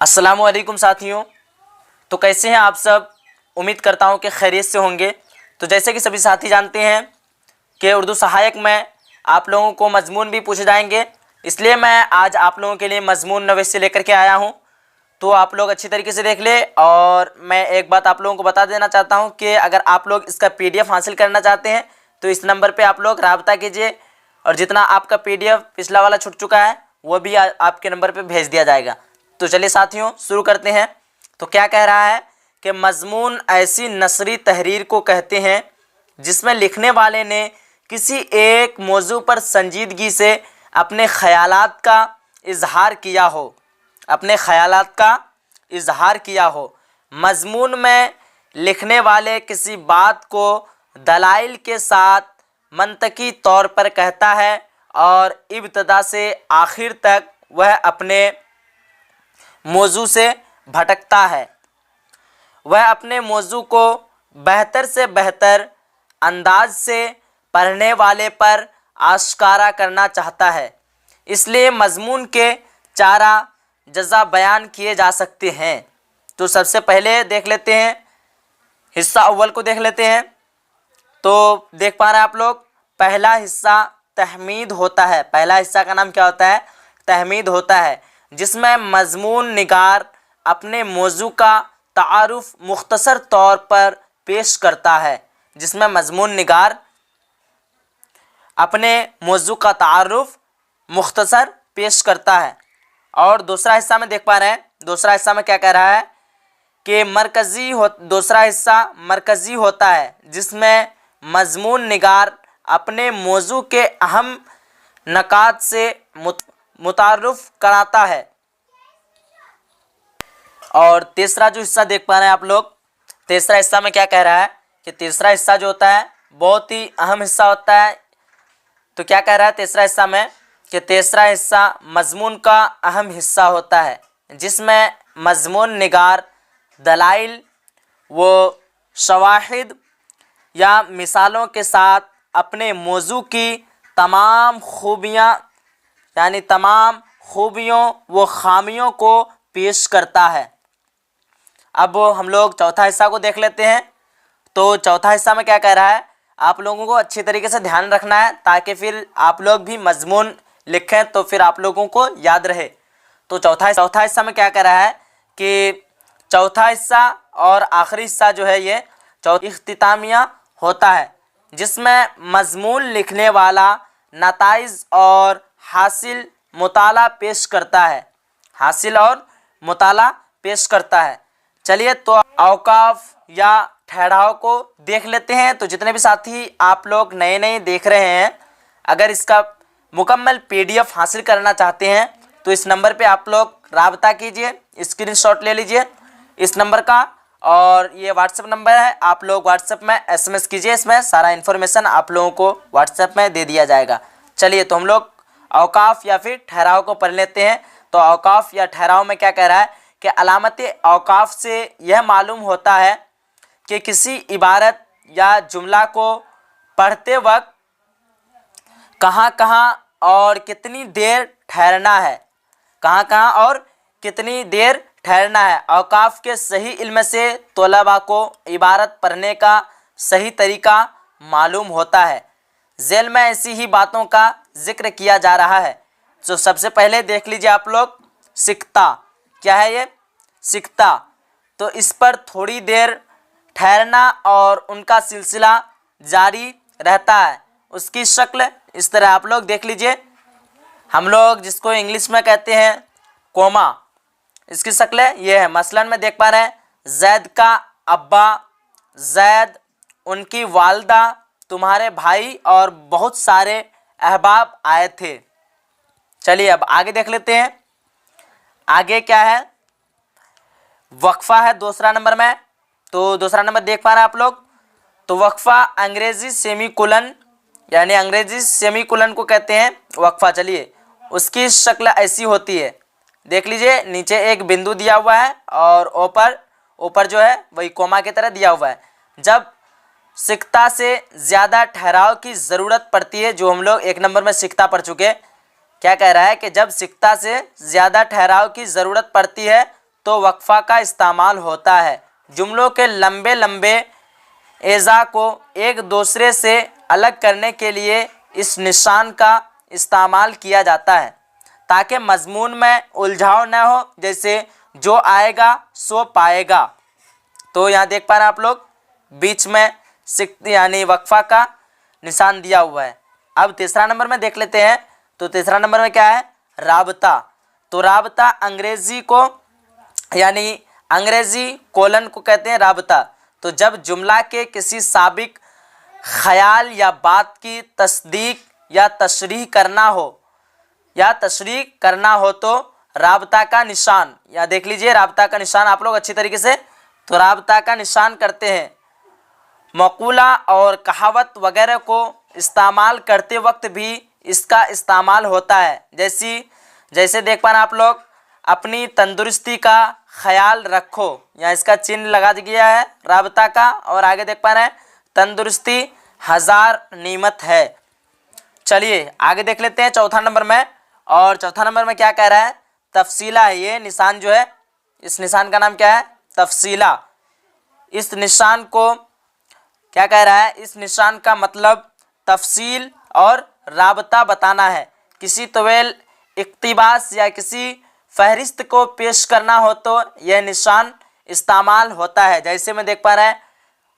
अस्सलामु अलैकुम साथियों। तो कैसे हैं आप सब? उम्मीद करता हूं कि खैरियत से होंगे। तो जैसे कि सभी साथी जानते हैं कि उर्दू सहायक में आप लोगों को मजमून भी पूछे जाएंगे, इसलिए मैं आज आप लोगों के लिए मजमून नवेश से लेकर के आया हूं। तो आप लोग अच्छी तरीके से देख ले। और मैं एक बात आप लोगों को बता देना चाहता हूं कि अगर आप लोग इसका PDF हासिल करना चाहते हैं तो इस नंबर पर आप लोग राब्ता कीजिए, और जितना आपका PDF पिछला वाला छूट चुका है वो भी आपके नंबर पर भेज दिया जाएगा। तो चलिए साथियों शुरू करते हैं। तो क्या कह रहा है कि मजमून ऐसी नसरी तहरीर को कहते हैं जिसमें लिखने वाले ने किसी एक मौजू पर संजीदगी से अपने ख़यालात का इजहार किया हो, मजमून में लिखने वाले किसी बात को दलाइल के साथ मंतकी तौर पर कहता है और इब्तदा से आखिर तक वह अपने मौजू से भटकता है। वह अपने मौजू को बेहतर से बेहतर अंदाज से पढ़ने वाले पर आश्कारा करना चाहता है। इसलिए मजमून के चारा जज़ा बयान किए जा सकते हैं। तो सबसे पहले देख लेते हैं, हिस्सा अव्वल को देख लेते हैं। तो देख पा रहे हैं आप लोग, पहला हिस्सा तहमीद होता है। पहला हिस्सा का नाम क्या होता है? तहमीद होता है, जिसमें मजमून निगार अपने मौजू का तारुफ मुख्तसर तौर पर पेश करता है। जिसमें मजमून निगार अपने मौजू का तारुफ मुख्तसर पेश करता है। और दूसरा हिस्सा में देख पा रहे हैं, दूसरा हिस्सा में क्या कह रहा है कि दूसरा हिस्सा मरकज़ी होता है, जिसमें मजमून निगार अपने मौजू के अहम नकात से मुतारुफ कराता है। और तीसरा जो हिस्सा देख पा रहे हैं आप लोग, तीसरा हिस्सा में क्या कह रहा है कि तीसरा हिस्सा जो होता है बहुत ही अहम हिस्सा होता है। तो क्या कह रहा है तीसरा हिस्सा में कि तीसरा हिस्सा मजमून का अहम हिस्सा होता है, जिसमें मजमून निगार दलाइल व शवाहिद या मिसालों के साथ अपने मौजू की तमाम खूबियों व खामियों को पेश करता है। अब हम लोग चौथा हिस्सा को देख लेते हैं। तो चौथा हिस्सा में क्या कह रहा है, आप लोगों को अच्छी तरीके से ध्यान रखना है ताकि फिर आप लोग भी मजमून लिखें तो फिर आप लोगों को याद रहे। तो चौथा हिस्सा में क्या कह रहा है कि चौथा हिस्सा और आखिरी हिस्सा जो है ये इख्तितामिया होता है, जिसमें मजमून लिखने वाला नताइज और हासिल मुताला पेश करता है। चलिए तो औकाफ या ठहराव को देख लेते हैं। तो जितने भी साथी आप लोग नए देख रहे हैं, अगर इसका मुकम्मल PDF हासिल करना चाहते हैं तो इस नंबर पे आप लोग राब्ता कीजिए, स्क्रीनशॉट ले लीजिए इस नंबर का, और ये व्हाट्सएप नंबर है। आप लोग व्हाट्सएप में SMS कीजिए, इसमें सारा इन्फॉर्मेशन आप लोगों को व्हाट्सएप में दे दिया जाएगा। चलिए तो हम लोग औकाफ या फिर ठहराव को पढ़ लेते हैं। तो औकाफ या ठहराव में क्या कह रहा है कि अलामत औकाफ से यह मालूम होता है कि किसी इबारत या जुमला को पढ़ते वक्त कहाँ और कितनी देर ठहरना है। औकाफ के सही इल्म से तलबा को इबारत पढ़ने का सही तरीका मालूम होता है। ज़ेल में ऐसी ही बातों का जिक्र किया जा रहा है। तो सबसे पहले देख लीजिए आप लोग, सिकता क्या है? ये सिकता। तो इस पर थोड़ी देर ठहरना और उनका सिलसिला जारी रहता है। उसकी शक्ल इस तरह आप लोग देख लीजिए, हम लोग जिसको इंग्लिश में कहते हैं कोमा, इसकी शक्ल ये है। मसलन में देख पा रहे हैं, जैद का अब्बा, जैद, उनकी वालदा, तुम्हारे भाई और बहुत सारे अहबाब आए थे। चलिए अब आगे देख लेते हैं। आगे क्या है? वक्फा है दूसरा नंबर में। तो दूसरा नंबर देख पा रहे हैं आप लोग। तो वक्फा अंग्रेजी सेमीकोलन, यानी अंग्रेजी सेमीकोलन को कहते हैं वक्फा। चलिए उसकी शक्ल ऐसी होती है, देख लीजिए, नीचे एक बिंदु दिया हुआ है और ऊपर जो है वही कोमा की तरह दिया हुआ है। जब सिकता से ज़्यादा ठहराव की ज़रूरत पड़ती है, जो हम लोग एक नंबर में सिकता पढ़ चुके, क्या कह रहा है कि जब सिकता से ज़्यादा ठहराव की ज़रूरत पड़ती है तो वक्फ़ा का इस्तेमाल होता है। जुमलों के लंबे लंबे एज़ा को एक दूसरे से अलग करने के लिए इस निशान का इस्तेमाल किया जाता है ताकि मज़मून में उलझाव न हो, जैसे जो आएगा सो पाएगा। तो यहाँ देख पा रहे हैं आप लोग, बीच में सिक्त यानी वक्फ़ा का निशान दिया हुआ है। अब तीसरा नंबर में देख लेते हैं। तो तीसरा नंबर में क्या है? राबता। तो राबता अंग्रेज़ी को यानी अंग्रेज़ी कोलन को कहते हैं राबता। तो जब जुमला के किसी साबिक ख्याल या बात की तस्दीक या तशरीह करना हो तो राबता का निशान, या देख लीजिए राबता का निशान आप लोग अच्छी तरीके से, तो राबता का निशान करते हैं। मक़ूला और कहावत वगैरह को इस्तेमाल करते वक्त भी इसका इस्तेमाल होता है। जैसे देख पा रहे हैं आप लोग, अपनी तंदुरुस्ती का ख्याल रखो, यहाँ इसका चिन्ह लगा दिया है राबता का, और आगे देख पा रहे हैं तंदुरुस्ती हज़ार नेमत है। चलिए आगे देख लेते हैं चौथा नंबर में। और चौथा नंबर में क्या कह रहा है? तफसीला है। ये निशान जो है, इस निशान का नाम क्या है? तफसीला। इस निशान को क्या कह रहा है? इस निशान का मतलब तफसील और राबता बताना है। किसी तवील इक्तिबास या किसी फहरिस्त को पेश करना हो तो यह निशान इस्तेमाल होता है। जैसे में देख पा रहे हैं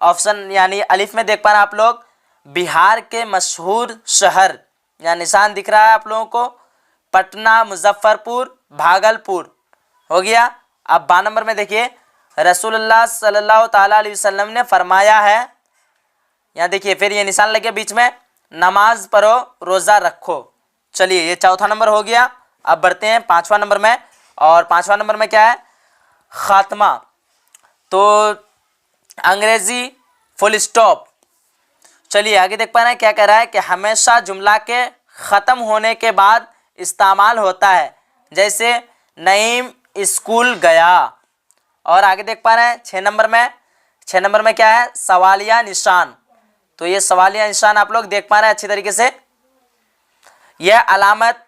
ऑप्शन यानी अलिफ में देख पा रहे हैं आप लोग, बिहार के मशहूर शहर, यहाँ निशान दिख रहा है आप लोगों को, पटना, मुजफ्फरपुर, भागलपुर हो गया। अब 12 नंबर में देखिए, रसूलुल्लाह सल्लल्लाहु ताला अलैहि वसल्लम ने फरमाया है, यहाँ देखिए फिर ये निशान लगे बीच में, नमाज पढ़ो, रोज़ा रखो। चलिए ये चौथा नंबर हो गया। अब बढ़ते हैं 5वां नंबर में। और 5वां नंबर में क्या है? खात्मा। तो अंग्रेज़ी फुल स्टॉप। चलिए आगे देख पा रहे हैं क्या कह रहा है कि हमेशा जुमला के ख़त्म होने के बाद इस्तेमाल होता है। जैसे नईम स्कूल गया। और आगे देख पा रहे हैं 6 नंबर में क्या है? सवालिया निशान। तो ये सवालिया निशान आप लोग देख पा रहे हैं अच्छी तरीके से। यह अलामत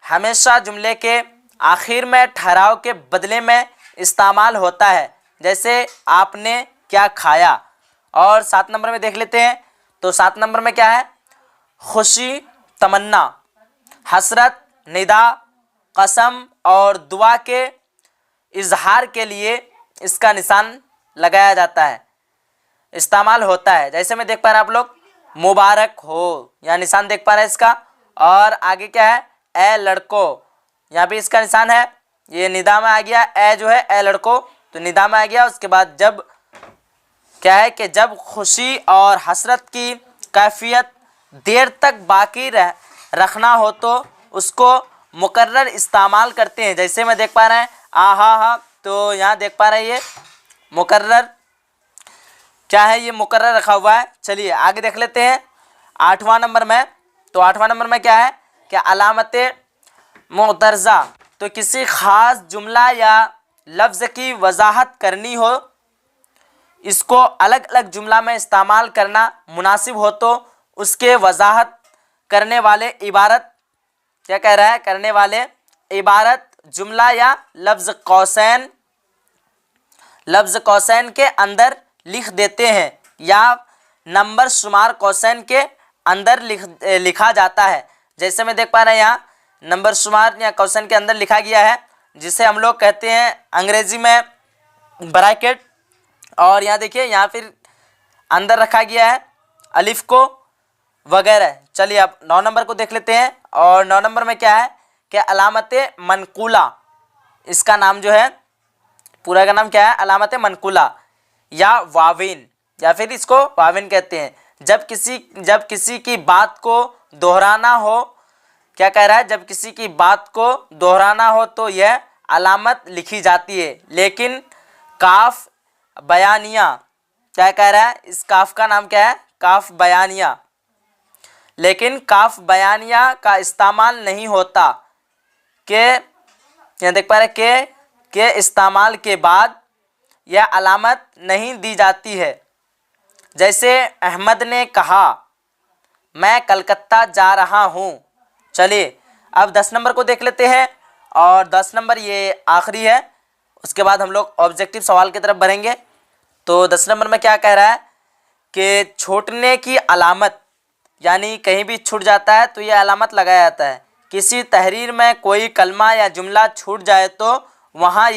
हमेशा जुमले के आखिर में ठहराव के बदले में इस्तेमाल होता है। जैसे आपने क्या खाया। और 7 नंबर में देख लेते हैं। तो 7 नंबर में क्या है? खुशी, तमन्ना, हसरत, निदा, कसम और दुआ के इजहार के लिए इसका निशान लगाया जाता है, इस्तेमाल होता है। जैसे में देख पा रहे हैं आप लोग, मुबारक हो, यहाँ निशान देख पा रहे हैं इसका। और आगे क्या है? ए लड़को, यहाँ भी इसका निशान है, ये निदा में आ गया, ए जो है ए लड़को, तो निदा में आ गया। उसके बाद जब क्या है कि जब खुशी और हसरत की कैफियत देर तक बाकी रखना हो तो उसको मुकर्रर इस्तेमाल करते हैं। जैसे में देख पा रहे हैं आहा, तो यहाँ देख पा रहे हैं ये मुकर्रर क्या है? ये मुकर्रर रखा हुआ है। चलिए आगे देख लेते हैं 8वां नंबर में। तो 8वां नंबर में क्या है कि अलामत मुतरज़ा। तो किसी ख़ास जुमला या लफ्ज़ की वजाहत करनी हो, इसको अलग अलग जुमला में इस्तेमाल करना मुनासिब हो तो उसके वजाहत करने वाले इबारत क्या कह रहा है? करने वाले इबारत जुमला या लफ्ज़ कौसैन के अंदर लिख देते हैं, या नंबर शुमार कौसैन के अंदर लिखा जाता है। जैसे में देख पा रहे हैं यहाँ नंबर शुमार या कौसैन के अंदर लिखा गया है, जिसे हम लोग कहते हैं अंग्रेज़ी में ब्रैकेट। और यहाँ देखिए यहाँ फिर अंदर रखा गया है अलिफ को वगैरह। चलिए अब 9 नंबर को देख लेते हैं। और 9 नंबर में क्या है कि अलामत मनकूला। इसका नाम जो है पूरा का नाम क्या है? अलामत मनकूला या वाविन, या फिर इसको वाविन कहते हैं। जब किसी की बात को दोहराना हो, क्या कह रहा है? जब किसी की बात को दोहराना हो तो यह अलामत लिखी जाती है। लेकिन काफ बयानिया, क्या कह रहा है? इस काफ का नाम क्या है? काफ बयानिया। लेकिन काफ बयानिया का इस्तेमाल नहीं होता के, यहाँ देख पा रहे के इस्तेमाल के बाद यह अलामत नहीं दी जाती है। जैसे अहमद ने कहा मैं कलकत्ता जा रहा हूँ। चलिए अब 10 नंबर को देख लेते हैं। और 10 नंबर ये आखिरी है, उसके बाद हम लोग ऑब्जेक्टिव सवाल की तरफ बढ़ेंगे। तो 10 नंबर में क्या कह रहा है कि छूटने की अलामत, यानी कहीं भी छूट जाता है तो ये अलामत लगाया जाता है। किसी तहरीर में कोई कलमा या जुमला छूट जाए तो वहाँ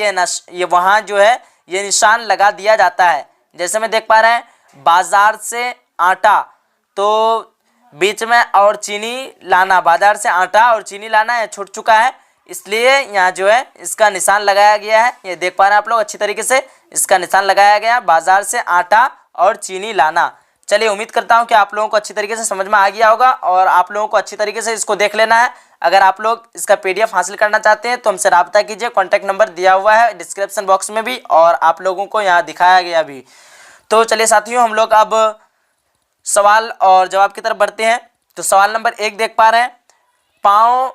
वहाँ जो है ये निशान लगा दिया जाता है। जैसे मैं देख पा रहे हैं बाज़ार से आटा, तो बीच में और चीनी लाना, बाज़ार से आटा और चीनी लाना ये छूट चुका है, इसलिए यहाँ जो है इसका निशान लगाया गया है। ये देख पा रहे हैं आप लोग अच्छी तरीके से, इसका निशान लगाया गया, बाज़ार से आटा और चीनी लाना। चलिए उम्मीद करता हूँ कि आप लोगों को अच्छी तरीके से समझ में आ गया होगा और आप लोगों को अच्छी तरीके से इसको देख लेना है। अगर आप लोग इसका PDF हासिल करना चाहते हैं तो हमसे रब्ता कीजिए, कॉन्टैक्ट नंबर दिया हुआ है डिस्क्रिप्शन बॉक्स में भी और आप लोगों को यहाँ दिखाया गया भी। तो चलिए साथियों, हम लोग अब सवाल और जवाब की तरफ बढ़ते हैं। तो सवाल नंबर 1 देख पा रहे हैं, पाँव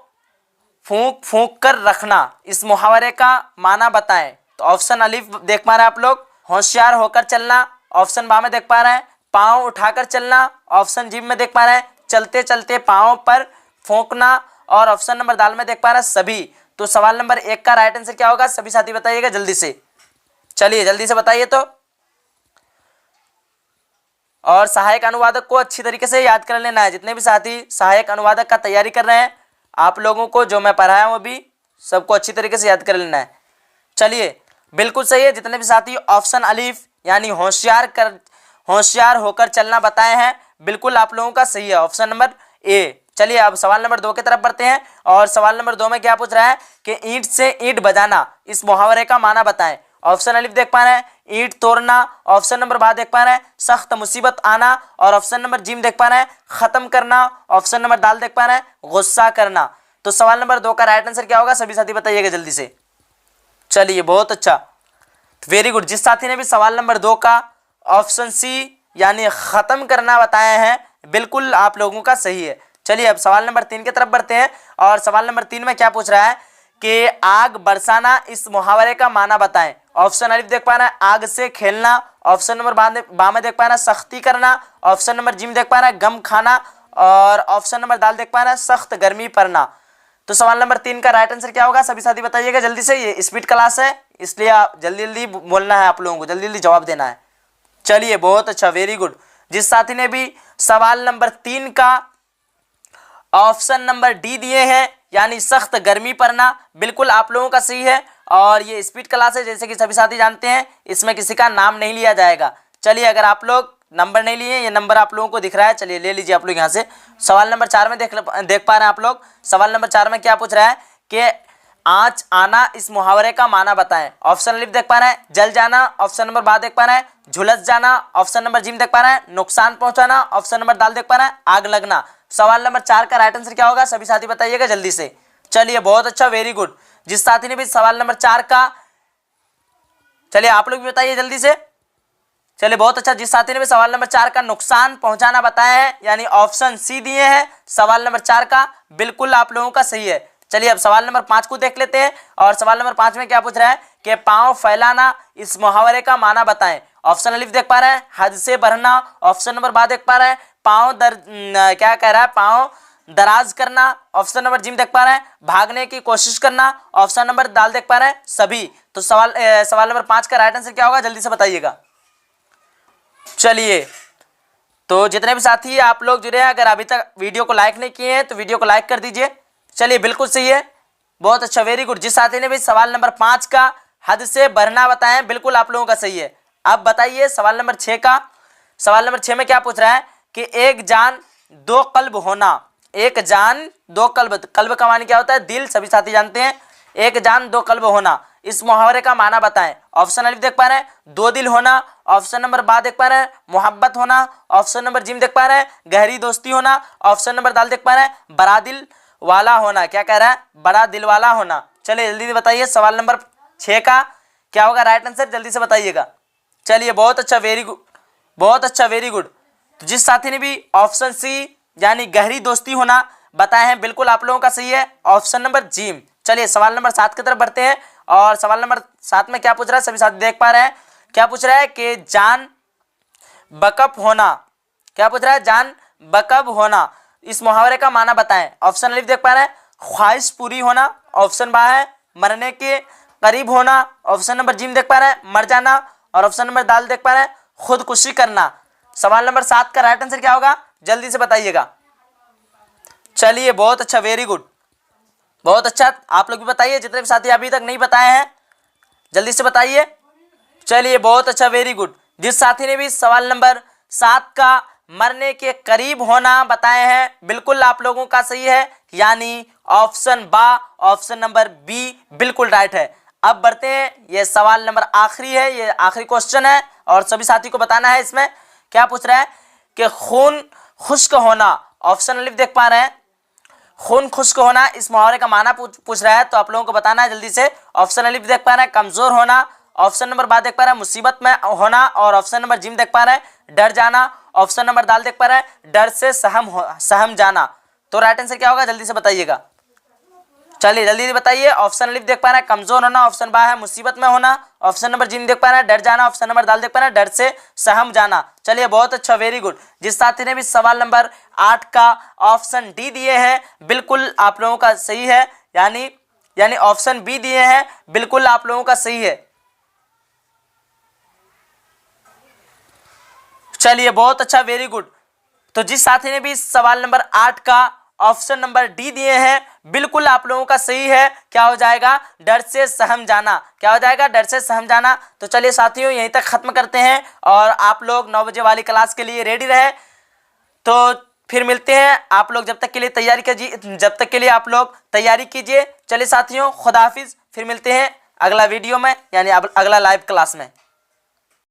फूंक फूंक कर रखना, इस मुहावरे का माना बताएं। तो ऑप्शन अलिफ देख पा रहे हैं आप लोग, होशियार होकर चलना। ऑप्शन बा में देख पा रहे हैं पाँव उठाकर चलना। ऑप्शन जी में देख पा रहे हैं चलते चलते पाँव पर फूंकना। और ऑप्शन नंबर दाल में देख पा रहे हैं सभी। तो सवाल नंबर 1 का राइट आंसर क्या होगा, सभी साथी बताइएगा जल्दी से। चलिए जल्दी से बताइए। तो और सहायक अनुवादक को अच्छी तरीके से याद कर लेना है। जितने भी साथी सहायक अनुवादक का तैयारी कर रहे हैं, आप लोगों को जो मैं पढ़ाया हूँ अभी सबको अच्छी तरीके से याद कर लेना है। चलिए बिल्कुल सही है। जितने भी साथी ऑप्शन अलीफ यानी होशियार होकर चलना बताए हैं, बिल्कुल आप लोगों का सही है ऑप्शन नंबर ए। चलिए अब सवाल नंबर 2 की तरफ बढ़ते हैं। और सवाल नंबर 2 में क्या पूछ रहा है कि ईंट से ईंट बजाना, इस मुहावरे का माना बताएं। ऑप्शन अलिफ देख पा रहे हैं ईंट तोड़ना। ऑप्शन नंबर बा देख पा रहे हैं सख्त मुसीबत आना। और ऑप्शन नंबर जीम देख पा रहे हैं खत्म करना। ऑप्शन नंबर दाल देख पा रहे हैं गुस्सा करना। तो सवाल नंबर 2 का राइट आंसर क्या होगा, सभी साथी बताइएगा जल्दी से। चलिए बहुत अच्छा, वेरी गुड। जिस साथी ने भी सवाल नंबर 2 का ऑप्शन सी यानी खत्म करना बताए हैं, बिल्कुल आप लोगों का सही है। चलिए अब सवाल नंबर 3 की तरफ बढ़ते हैं। और सवाल नंबर 3 में क्या पूछ रहा है कि आग बरसाना, इस मुहावरे का माना बताएं। ऑप्शन अलिफ देख पा रहे हैं आग से खेलना। ऑप्शन नंबर बा में देख पा रहे हैं सख्ती करना। ऑप्शन नंबर जी में देख पा रहे हैं गम खाना। और ऑप्शन नंबर दाल देख पा रहे हैं सख्त गर्मी पड़ना। तो सवाल नंबर 3 का राइट आंसर क्या होगा, सभी साथी बताइएगा जल्दी से। ये स्पीड क्लास है, इसलिए आप जल्दी जल्दी बोलना है, आप लोगों को जल्दी जल्दी जवाब देना है। चलिए बहुत अच्छा, वेरी गुड। जिस साथी ने भी सवाल नंबर 3 का ऑप्शन नंबर डी दिए हैं यानी सख्त गर्मी पड़ना, बिल्कुल आप लोगों का सही है। और ये स्पीड क्लास है, जैसे कि सभी साथी जानते हैं, इसमें किसी का नाम नहीं लिया जाएगा। चलिए अगर आप लोग नंबर नहीं लिए, ये नंबर आप लोगों को दिख रहा है, चलिए ले लीजिए आप लोग यहाँ से। सवाल नंबर 4 में देख पा रहे हैं आप लोग। सवाल नंबर 4 में क्या पूछ रहा है कि आँच आना, इस मुहावरे का माना बताएं। ऑप्शन अलिफ देख पा रहे हैं जल जाना। ऑप्शन नंबर बा देख पा रहे हैं झुलस जाना। ऑप्शन नंबर जी देख पा रहे हैं नुकसान पहुंचाना। ऑप्शन नंबर दाल देख पा रहे हैं आग लगना। सवाल नंबर 4 का राइट आंसर क्या होगा, सभी साथी बताइएगा जल्दी से। चलिए बहुत अच्छा, वेरी गुड। जिस साथी ने भी सवाल नंबर 4 का, चलिए आप लोग भी बताइए जल्दी से। चलिए बहुत अच्छा। जिस साथी ने भी सवाल नंबर 4 का नुकसान पहुंचाना बताया है यानी ऑप्शन सी दिए हैं सवाल नंबर 4 का, बिल्कुल आप लोगों का सही है। चलिए अब सवाल नंबर 5 को देख लेते हैं। और सवाल नंबर 5 में क्या पूछ रहा है कि पाँव फैलाना, इस मुहावरे का माना बताएं। ऑप्शन अलिफ देख पा रहे हैं हद से बढ़ना। ऑप्शन नंबर बा देख पा रहे हैं क्या कह रहा है पाँव दराज करना। ऑप्शन नंबर जी देख पा रहे हैं भागने की कोशिश करना। ऑप्शन नंबर दाल देख पा रहे हैं सभी। तो सवाल नंबर 5 का राइट आंसर क्या होगा, जल्दी से बताइएगा। चलिए तो जितने भी साथी आप लोग जुड़े हैं, अगर अभी तक वीडियो को लाइक नहीं किए हैं तो वीडियो को लाइक कर दीजिए। चलिए बिल्कुल सही है, बहुत अच्छा, वेरी गुड। जिस साथी ने भी सवाल नंबर 5 का हद से बढ़ना बताएं, बिल्कुल आप लोगों का सही है। अब बताइए सवाल नंबर 6 का। सवाल नंबर 6 में क्या पूछ रहा है कि एक जान दो कल्ब होना। एक जान दो कल्ब, कल्ब का मानी क्या होता है, दिल, सभी साथी जानते हैं। एक जान दो कल्ब होना, इस मुहावरे का माना बताएं। ऑप्शन अलिफ देख पा रहे हैं दो दिल होना। ऑप्शन नंबर बा देख पा रहे हैं मोहब्बत होना। ऑप्शन नंबर जी देख पा रहे हैं गहरी दोस्ती होना। ऑप्शन नंबर दाल देख पा रहे हैं बड़ा दिल वाला होना। क्या कह रहा है, बड़ा दिल वाला होना। चलिए जल्दी से बताइए सवाल नंबर 6 का क्या होगा राइट आंसर, जल्दी से बताइएगा। चलिए बहुत अच्छा, वेरी गुड, बहुत अच्छा, वेरी गुड। तो जिस साथी ने भी ऑप्शन सी यानी गहरी दोस्ती होना बताए हैं, बिल्कुल आप लोगों का सही है ऑप्शन नंबर जी। चलिए सवाल नंबर 7 की तरफ बढ़ते हैं। और सवाल नंबर 7 में क्या पूछ रहा है, सभी साथी देख पा रहे हैं। क्या पूछ रहा है कि जान बकफ होना। क्या पूछ रहा है, जान बकफ होना, इस मुहावरे का माना बताएं। ऑप्शन अलिफ देख पा रहे हैं ख्वाहिश पूरी होना। ऑप्शन बा है मरने के करीब होना, ऑप्शन नंबर जी में देख पा रहे हैं मर जाना, और ऑप्शन नंबर दाल देख पा रहे हैं खुदकुशी करना। सवाल नंबर 7 का राइट आंसर क्या होगा, जल्दी से बताइएगा। चलिए बहुत अच्छा, वेरी गुड, बहुत अच्छा। आप लोग भी बताइए, जितने भी साथी अभी तक नहीं बताए हैं जल्दी से बताइए। चलिए बहुत अच्छा, वेरी गुड। जिस साथी ने भी सवाल नंबर 7 का मरने के करीब होना बताए हैं, बिल्कुल आप लोगों का सही है, यानी ऑप्शन बा, ऑप्शन नंबर बी बिल्कुल राइट है। अब बढ़ते हैं, ये सवाल नंबर आखिरी है, ये आखिरी क्वेश्चन है और सभी साथी को बताना है। इसमें क्या पूछ रहा है कि खून खुश्क होना, ऑप्शन अलिफ देख पा रहे हैं, खून खुश्क होना इस मुहावरे का माना पूछ रहा है, तो आप लोगों को बताना है जल्दी से। ऑप्शन अलिफ देख पा रहे हैं कमजोर होना, ऑप्शन नंबर बा देख पा रहे हैं मुसीबत में होना, और ऑप्शन नंबर जिम देख पा रहे हैं डर जाना, ऑप्शन नंबर दाल देख पा रहे हैं डर से सहम जाना। तो राइट आंसर क्या होगा, जल्दी से बताइएगा। चलिए जल्दी बताइए। ऑप्शन अलिफ देख पा रहे हैं कमजोर होना, ऑप्शन बा है मुसीबत में होना, ऑप्शन नंबर जिम देख पा रहे हैं डर जाना, ऑप्शन नंबर दाल देख पा रहे हैं डर से सहम जाना। चलिए बहुत अच्छा, वेरी गुड। जिस साथी ने भी सवाल नंबर 8 का ऑप्शन डी दिए हैं, बिल्कुल आप लोगों का सही है, यानी ऑप्शन बी दिए हैं, बिल्कुल आप लोगों का सही है। चलिए बहुत अच्छा, वेरी गुड। तो जिस साथी ने भी सवाल नंबर 8 का ऑप्शन नंबर डी दिए हैं, बिल्कुल आप लोगों का सही है। क्या हो जाएगा, डर से सहम जाना। क्या हो जाएगा, डर से सहम जाना। तो चलिए साथियों यहीं तक खत्म करते हैं और आप लोग 9 बजे वाली क्लास के लिए रेडी रहे। तो फिर मिलते हैं, आप लोग जब तक के लिए तैयारी कीजिए, जब तक के लिए आप लोग तैयारी कीजिए। चलिए साथियों, खुदा हाफिज, फिर मिलते हैं अगला वीडियो में, यानी अगला लाइव क्लास में।